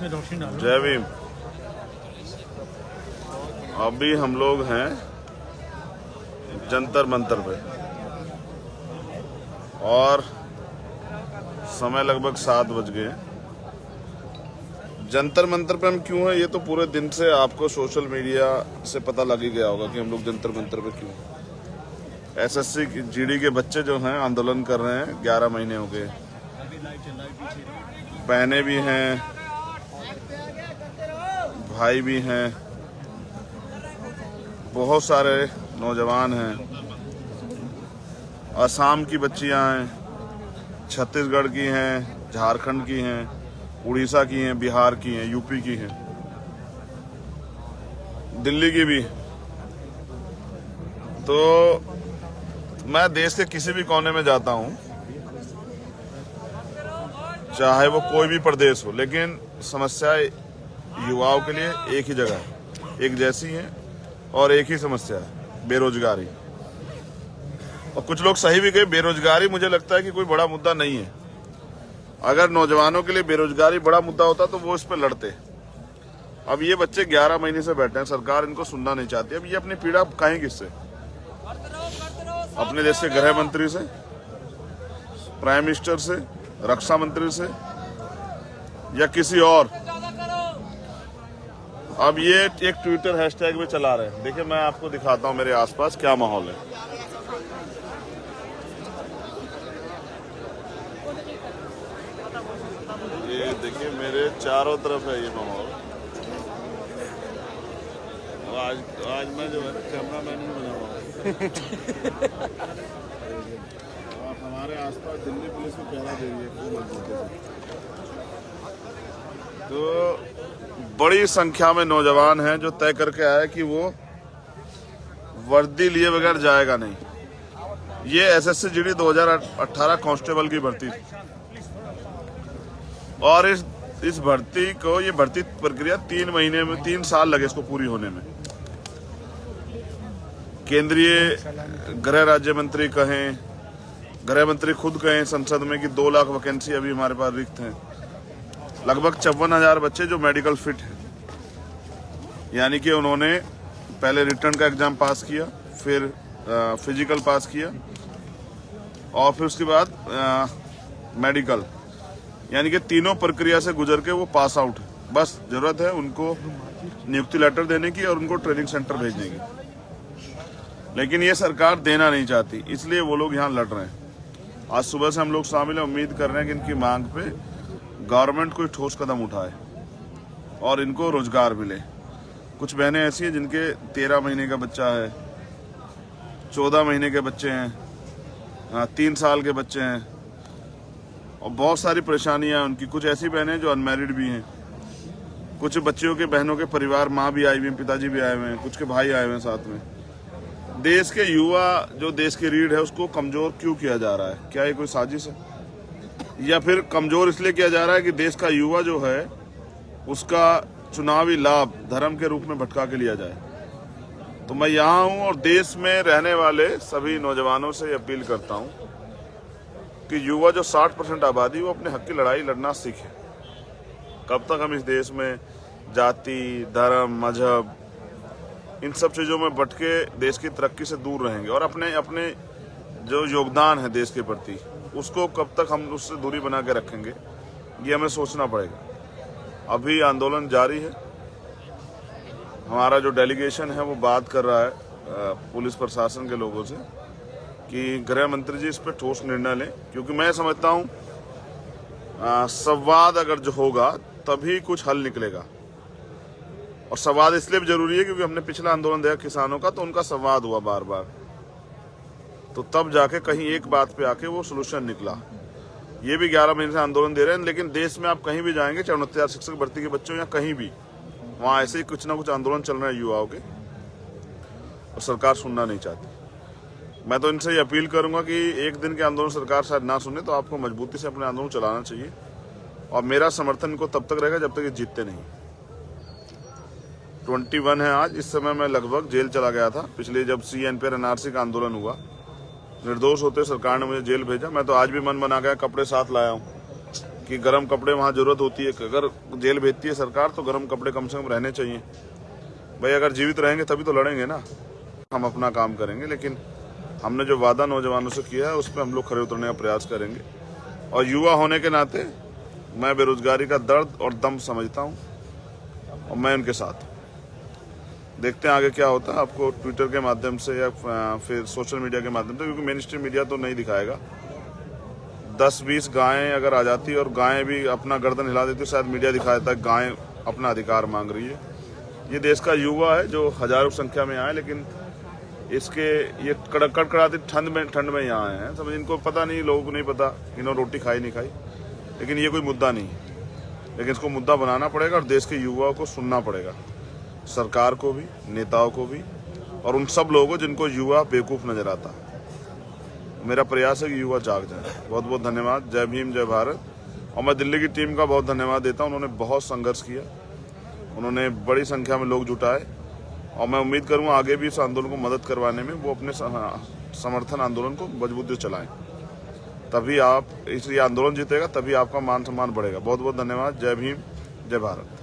जय भीम। अभी हम लोग हैं जंतर मंतर पे और समय लगभग 7 बज गए। जंतर मंतर पे हम क्यों हैं ये तो पूरे दिन से आपको सोशल मीडिया से पता लग ही गया होगा कि हम लोग जंतर मंतर पे क्यों। एसएससी जीडी के बच्चे जो हैं आंदोलन कर रहे हैं, 11 महीने हो गए। बहनें भी हैं, भाई भी हैं, बहुत सारे नौजवान हैं। असम की बच्चियां हैं, छत्तीसगढ़ की हैं, झारखंड की हैं, उड़ीसा की हैं, बिहार की हैं, यूपी की हैं, दिल्ली की भी। तो मैं देश के किसी भी कोने में जाता हूं, चाहे वो कोई भी प्रदेश हो, लेकिन समस्या युवाओं के लिए एक ही जगह है, एक जैसी है और एक ही समस्या है, बेरोजगारी। और कुछ लोग सही भी कहे, बेरोजगारी मुझे लगता है कि कोई बड़ा मुद्दा नहीं है। अगर नौजवानों के लिए बेरोजगारी बड़ा मुद्दा होता तो वो इस पे लड़ते। अब ये बच्चे 11 महीने से बैठे हैं, सरकार इनको सुनना नहीं चाहती। अब ये अपनी पीड़ा कहें किससे? अपने देश के गृह मंत्री से, प्राइम मिनिस्टर से, रक्षा मंत्री से, या किसी और? अब ये एक ट्विटर हैशटैग में चला रहे हैं। देखिए, मैं आपको दिखाता हूं मेरे आसपास क्या माहौल है। ये देखिए, मेरे चारों तरफ है ये माहौल। आज मैं जो है कैमरा मैन भी बना हुआ और हमारे आसपास दिल्ली पुलिस भी पहरा दे रही है। तो बड़ी संख्या में नौजवान हैं जो तय करके आए कि वो वर्दी लिए बगैर जाएगा नहीं। ये एसएससी जीडी 2018 कांस्टेबल की भर्ती थी और इस भर्ती को, ये भर्ती प्रक्रिया 3 महीने में, 3 साल लगे इसको पूरी होने में। केंद्रीय गृह राज्य मंत्री कहें, गृह मंत्री खुद कहें संसद में कि 2 लाख वैकेंसी अभी हमारे पास रिक्त हैं। लगभग 54,000 बच्चे जो मेडिकल फिट हैं, यानी कि उन्होंने पहले रिटर्न का एग्जाम पास किया, फिर फिजिकल पास किया और फिर उसके बाद मेडिकल, यानी कि तीनों प्रक्रिया से गुजर के वो पास आउट है। बस जरूरत है उनको नियुक्ति लेटर देने की और उनको ट्रेनिंग सेंटर भेजने की। लेकिन ये सरकार देना नहीं चाहती, इसलिए वो लोग यहाँ लड़ रहे हैं। आज सुबह से हम लोग शामिल हैं, उम्मीद कर रहे हैं कि इनकी मांग पे गवर्नमेंट कोई ठोस कदम उठाए और इनको रोजगार मिले। कुछ बहनें ऐसी हैं जिनके 13 महीने का बच्चा है, 14 महीने के बच्चे हैं, 3 साल के बच्चे हैं और बहुत सारी परेशानियां उनकी। कुछ ऐसी बहनें जो अनमैरिड भी हैं, कुछ बच्चियों के बहनों के परिवार, माँ भी आई हुई है, पिताजी भी आए हुए हैं, कुछ के भाई आए हुए हैं साथ में। देश के युवा, जो देश की रीढ़ है, उसको कमजोर क्यों किया जा रहा है? क्या ये कोई साजिश है? या फिर कमजोर इसलिए किया जा रहा है कि देश का युवा जो है उसका चुनावी लाभ धर्म के रूप में भटका के लिया जाए? तो मैं यहाँ हूँ और देश में रहने वाले सभी नौजवानों से अपील करता हूँ कि युवा जो 60% आबादी, वो अपने हक की लड़ाई लड़ना सीखे। कब तक हम इस देश में जाति, धर्म, मजहब, इन सब चीज़ों में भटके देश की तरक्की से दूर रहेंगे और अपने अपने जो योगदान है देश के प्रति, उसको कब तक हम उससे दूरी बना के रखेंगे, ये हमें सोचना पड़ेगा। अभी आंदोलन जारी है। हमारा जो डेलीगेशन है वो बात कर रहा है पुलिस प्रशासन के लोगों से कि गृह मंत्री जी इस पर ठोस निर्णय लें, क्योंकि मैं समझता हूँ संवाद अगर जो होगा तभी कुछ हल निकलेगा। और संवाद इसलिए भी जरूरी है क्योंकि हमने पिछला आंदोलन देखा किसानों का, तो उनका संवाद हुआ बार बार, तो तब जाके कहीं एक बात पे आके वो सोल्यूशन निकला। ये भी 11 महीने से आंदोलन दे रहे हैं, लेकिन देश में आप कहीं भी जाएंगे, चाहे 69,000 शिक्षक भर्ती के बच्चों या कहीं भी, वहाँ ऐसे ही कुछ ना कुछ आंदोलन चल रहे हैं युवाओं के और सरकार सुनना नहीं चाहती। मैं तो इनसे ये अपील करूंगा कि एक दिन के आंदोलन सरकार शायद ना सुने तो आपको मजबूती से अपने आंदोलन चलाना चाहिए और मेरा समर्थन इनको तब तक रहेगा जब तक ये जीतते नहीं। 21 है आज। इस समय मैं लगभग जेल चला गया था पिछले, जब CNP NRC का आंदोलन हुआ। निर्दोष होते सरकार ने मुझे जेल भेजा। मैं तो आज भी मन बना गया, कपड़े साथ लाया हूँ कि गर्म कपड़े वहाँ जरूरत होती है। अगर जेल भेजती है सरकार तो गर्म कपड़े कम से कम रहने चाहिए भाई। अगर जीवित रहेंगे तभी तो लड़ेंगे ना। हम अपना काम करेंगे, लेकिन हमने जो वादा नौजवानों से किया है उस पर हम लोग खरे उतरने का प्रयास करेंगे। और युवा होने के नाते मैं बेरोजगारी का दर्द और दम समझता हूँ और मैं उनके साथ हूँ। देखते हैं आगे क्या होता है। आपको ट्विटर के माध्यम से या फिर सोशल मीडिया के माध्यम से, क्योंकि मेन स्ट्रीम मीडिया तो नहीं दिखाएगा, 10-20 गायें अगर आ जाती और गायें भी अपना गर्दन हिला देती, शायद मीडिया दिखा देता है गायें अपना अधिकार मांग रही है। ये देश का युवा है जो हजारों संख्या में आए, लेकिन इसके ये कड़कड़ाती ठंड में यहाँ आए हैं। समझ, इनको पता नहीं, लोगों को नहीं पता इन्होंने रोटी खाई नहीं खाई, लेकिन ये कोई मुद्दा नहीं है। लेकिन इसको मुद्दा बनाना पड़ेगा और देश के युवाओं को सुनना पड़ेगा, सरकार को भी, नेताओं को भी, और उन सब लोगों को जिनको युवा बेवकूफ़ नजर आता। मेरा प्रयास है कि युवा जाग जाए। बहुत बहुत धन्यवाद। जय भीम, जय भारत। और मैं दिल्ली की टीम का बहुत धन्यवाद देता हूँ। उन्होंने बहुत संघर्ष किया, उन्होंने बड़ी संख्या में लोग जुटाए, और मैं उम्मीद करूँगा आगे भी इस आंदोलन को मदद करवाने में वो अपने समर्थन आंदोलन को मजबूती से चलाएं। तभी आप, इसलिए आंदोलन जीतेगा, तभी आपका मान सम्मान बढ़ेगा। बहुत बहुत धन्यवाद। जय भीम, जय भारत।